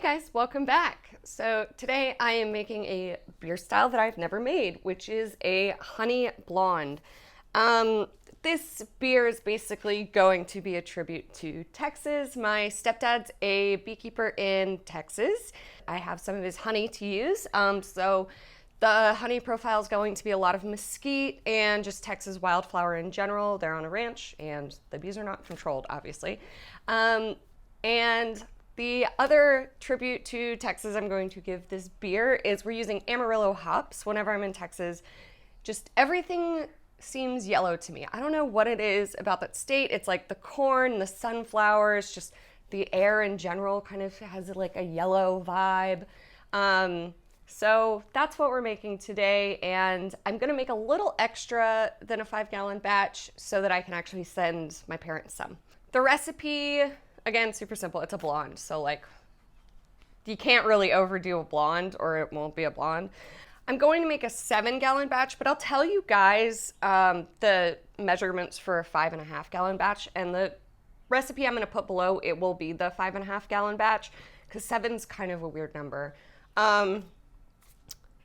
guys, welcome back. So today I am making a beer style that I've never made, which is a honey blonde. This beer is basically going to be a tribute to Texas. My stepdad's a beekeeper in Texas. I have some of his honey to use. So the honey profile is going to be a lot of mesquite and just Texas wildflower in general. They're on a ranch and the bees are not controlled, obviously. And the other tribute to Texas I'm going to give this beer is we're using Amarillo hops whenever I'm in Texas. Just everything seems yellow to me. I don't know what it is about that state. It's like the corn, the sunflowers, just the air in general kind of has like a yellow vibe. So that's what we're making today, and I'm gonna make a little extra than a 5-gallon batch so that I can actually send my parents some. The recipe, again, super simple. It's a blonde, so like you can't really overdo a blonde or it won't be a blonde. I'm going to make a 7-gallon batch, but I'll tell you guys the measurements for a 5.5-gallon batch, and the recipe I'm gonna put below, it will be the 5.5-gallon batch because 7's kind of a weird number.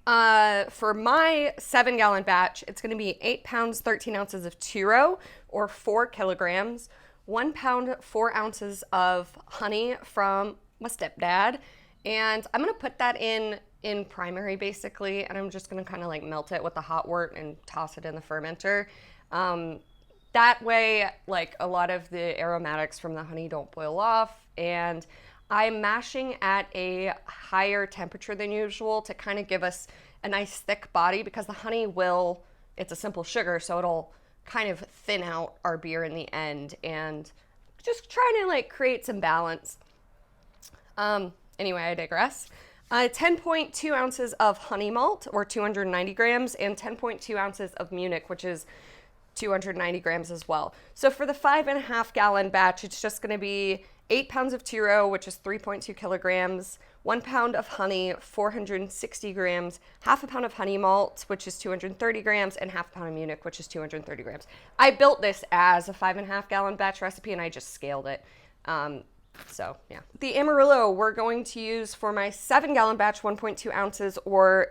For my 7-gallon batch, it's going to be 8 pounds, 13 ounces of two-row, or 4 kilograms, 1 pound, 4 ounces of honey from my stepdad. And I'm going to put that in primary, basically, and I'm just going to kind of like melt it with the hot wort and toss it in the fermenter. That way, like a lot of the aromatics from the honey don't boil off, and I'm mashing at a higher temperature than usual to kind of give us a nice thick body because the honey it's a simple sugar, so it'll kind of thin out our beer in the end, and just trying to like create some balance. Anyway, I digress. 10.2 ounces of honey malt, or 290 grams, and 10.2 ounces of Munich, which is 290 grams as well. So for the 5.5-gallon batch, it's just going to be 8 pounds of two-row, which is 3.2 kilograms, 1 pound of honey, 460 grams, half a pound of honey malt, which is 230 grams, and half a pound of Munich, which is 230 grams. I built this as a 5.5-gallon batch recipe, and I just scaled it. So yeah. The Amarillo we're going to use for my 7-gallon batch, 1.2 ounces, or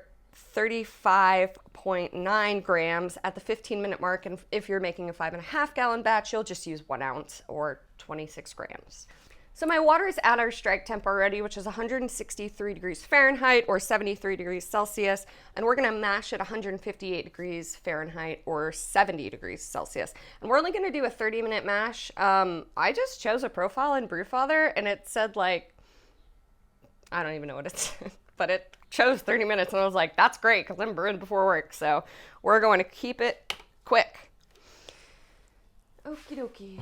35.9 grams at the 15-minute mark. And if you're making a 5.5-gallon batch, you'll just use 1 ounce or 26 grams. So my water is at our strike temp already, which is 163 degrees Fahrenheit or 73 degrees Celsius. And we're gonna mash at 158 degrees Fahrenheit or 70 degrees Celsius. And we're only gonna do a 30-minute mash. I just chose a profile in Brewfather and it said like, I don't even know what it said, but it chose 30 minutes and I was like, that's great because I'm brewing before work. So we're going to keep it quick. Okie dokie.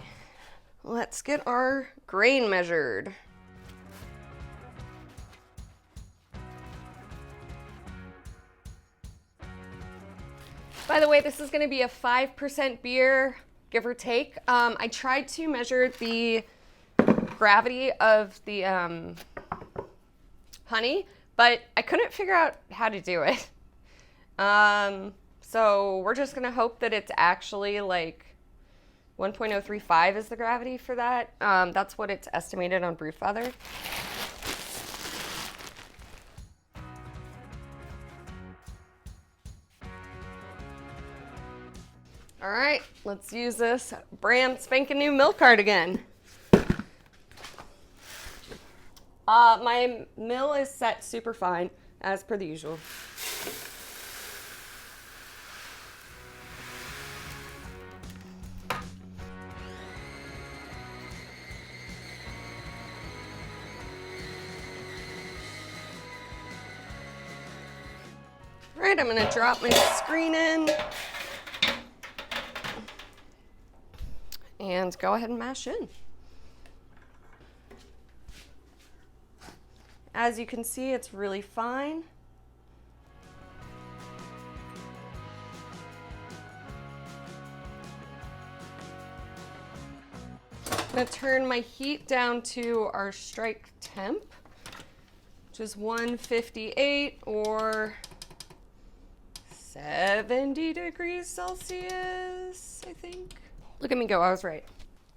Let's get our grain measured. By the way, this is going to be a 5% beer, give or take. I tried to measure the gravity of the honey, but I couldn't figure out how to do it. So we're just going to hope that it's actually like 1.035 is the gravity for that. That's what it's estimated on Brewfather. All right, let's use this brand spanking new milk cart again. My mill is set super fine, as per the usual. All right, I'm gonna drop my screen in and go ahead and mash in. As you can see, it's really fine. I'm gonna turn my heat down to our strike temp, which is 158 or 70 degrees Celsius, I think. Look at me go, I was right.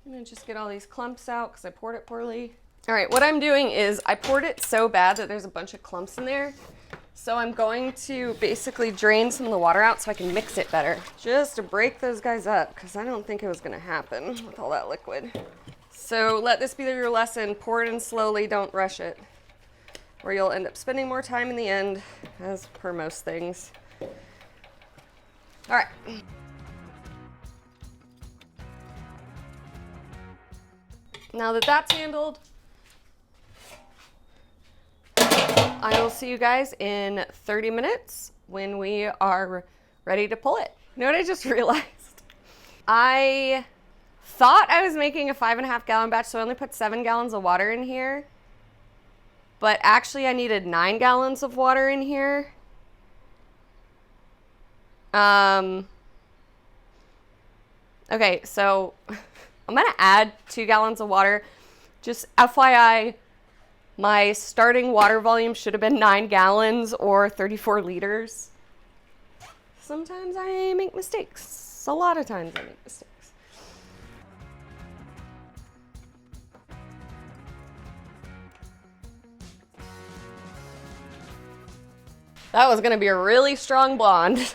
I'm gonna just get all these clumps out because I poured it poorly. All right, what I'm doing is I poured it so bad that there's a bunch of clumps in there. So I'm going to basically drain some of the water out so I can mix it better. Just to break those guys up, because I don't think it was gonna happen with all that liquid. So let this be your lesson. Pour it in slowly, don't rush it, or you'll end up spending more time in the end, as per most things. All right. Now that that's handled, I will see you guys in 30 minutes when we are ready to pull it. You know what I just realized? I thought I was making a 5.5 gallon batch, so I only put 7 gallons of water in here. But actually I needed 9 gallons of water in here. Okay, so I'm gonna add 2 gallons of water. Just FYI, my starting water volume should have been 9 gallons or 34 liters. Sometimes I make mistakes. A lot of times I make mistakes. That was gonna be a really strong blonde.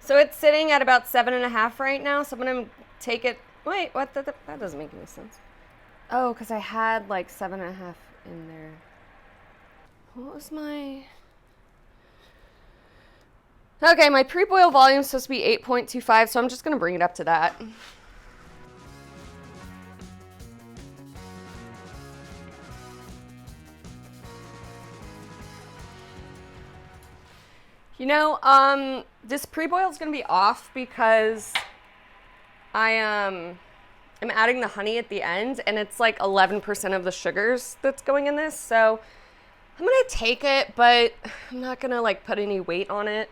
So it's sitting at about 7.5 right now. So I'm gonna take it. Wait, what? That doesn't make any sense. Oh, because I had like 7.5 in there. What was my? Okay, my pre-boil volume is supposed to be 8.25, so I'm just gonna bring it up to that. You know, this pre-boil is gonna be off because I am adding the honey at the end, and it's like 11% of the sugars that's going in this. So I'm gonna take it, but I'm not gonna like put any weight on it.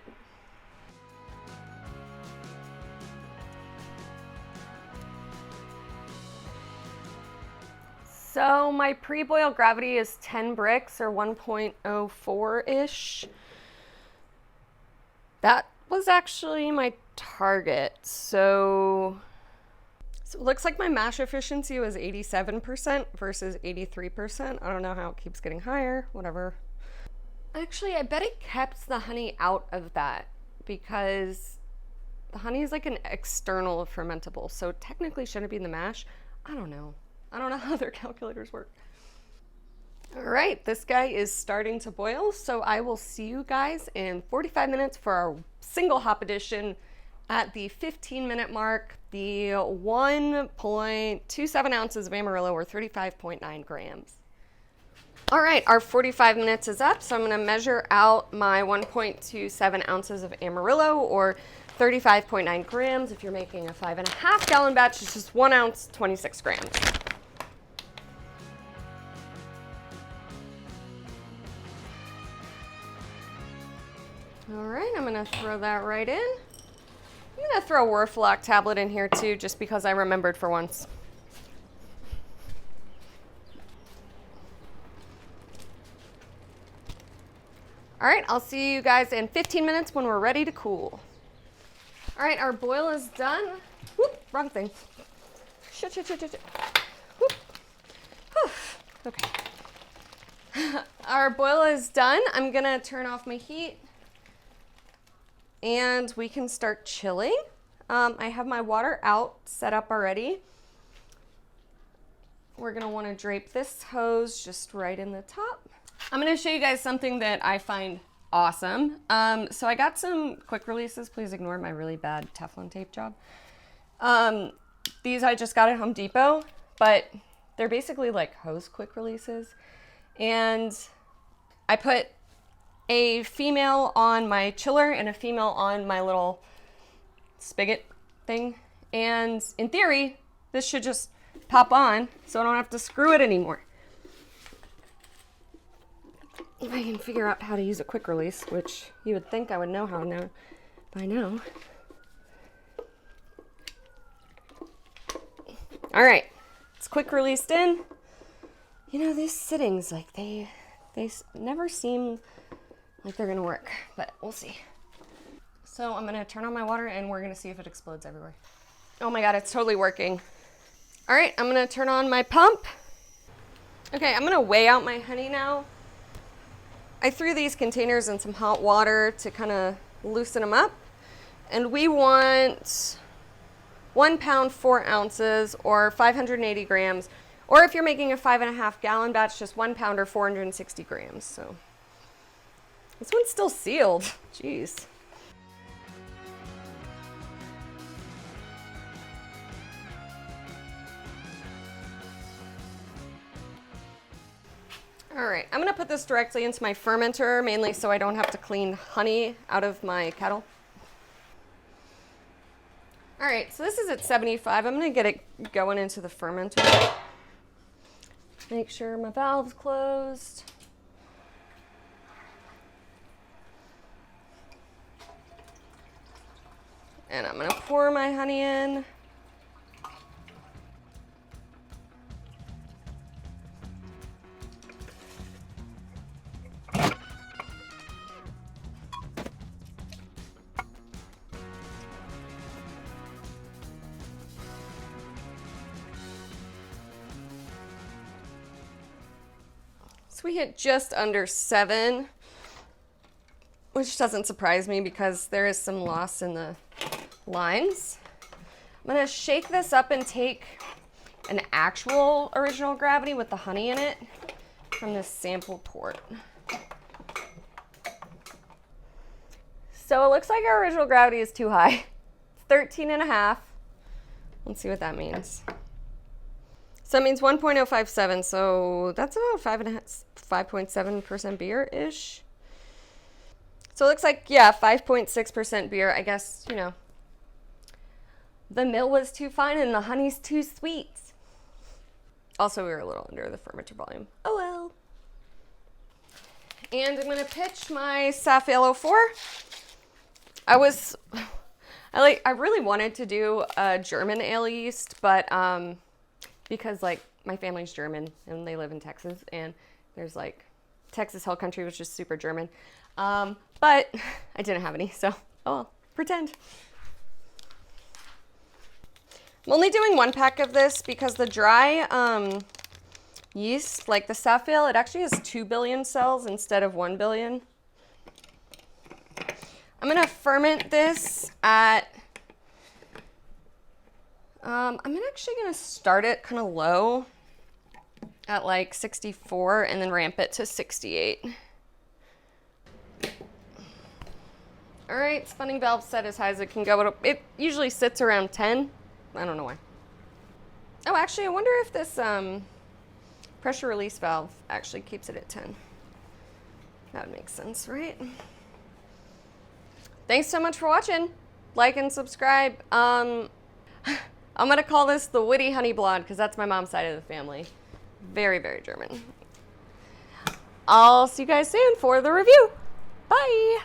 So my pre-boil gravity is 10 bricks or 1.04-ish. That was actually my target. So it looks like my mash efficiency was 87% versus 83%. I don't know how it keeps getting higher, whatever. Actually, I bet it kept the honey out of that because the honey is like an external fermentable. So technically shouldn't it be in the mash? I don't know. I don't know how their calculators work. All right, this guy is starting to boil, so I will see you guys in 45 minutes for our single hop edition. At the 15-minute mark, the 1.27 ounces of Amarillo or 35.9 grams. All right, our 45 minutes is up, so I'm gonna measure out my 1.27 ounces of Amarillo or 35.9 grams. If you're making a 5.5 gallon batch, it's just 1 ounce, 26 grams. All right, I'm gonna throw that right in. I'm gonna throw a Werflock tablet in here too, just because I remembered for once. All right, I'll see you guys in 15 minutes when we're ready to cool. All right, our boil is done. Whoop, wrong thing. Shit. Whoop. Whew. Okay. Our boil is done. I'm gonna turn off my heat and we can start chilling. I have my water out set up already. We're gonna wanna drape this hose just right in the top. I'm gonna show you guys something that I find awesome. So I got some quick releases. Please ignore my really bad Teflon tape job. These I just got at Home Depot, but they're basically like hose quick releases. And I put a female on my chiller and a female on my little spigot thing. And in theory, this should just pop on so I don't have to screw it anymore. If I can figure out how to use a quick release, which you would think I would know how now by now. All right, it's quick released in. You know, these sittings, like they never seem like they're gonna work, but we'll see. So I'm gonna turn on my water and we're gonna see if it explodes everywhere. Oh my God, it's totally working. All right, I'm gonna turn on my pump. Okay, I'm gonna weigh out my honey now. I threw these containers in some hot water to kind of loosen them up. And we want 1 pound, 4 ounces, or 580 grams. Or if you're making a 5.5 gallon batch, just 1 pound or 460 grams. So this one's still sealed. Jeez. All right, I'm gonna put this directly into my fermenter, mainly so I don't have to clean honey out of my kettle. All right, so this is at 75. I'm gonna get it going into the fermenter. Make sure my valve's closed. And I'm gonna pour my honey in. So we hit just under 7, which doesn't surprise me because there is some loss in the lines. I'm gonna shake this up and take an actual original gravity with the honey in it from this sample port. So it looks like our original gravity is too high. 13.5. Let's see what that means. So it means 1.057, so that's about 5.7% beer-ish. So it looks like, yeah, 5.6% beer. I guess, you know, the mill was too fine and the honey's too sweet. Also, we were a little under the fermenter volume. Oh well. And I'm going to pitch my Safale 04. I really wanted to do a German ale yeast, but because like my family's German and they live in Texas, and there's like Texas Hill Country, which is super German. But I didn't have any, so oh well, pretend. I'm only doing 1 pack of this because the dry yeast, like the Safale, it actually has 2 billion cells instead of 1 billion. I'm gonna ferment this at I'm actually gonna start it kind of low at like 64 and then ramp it to 68. All right, spinning valve set as high as it can go. It usually sits around 10. I don't know why. Oh, actually, I wonder if this pressure release valve actually keeps it at 10. That would make sense, right? Thanks so much for watching. Like and subscribe. I'm gonna call this the Witty Honey Blonde because that's my mom's side of the family. Very, very German. I'll see you guys soon for the review. Bye.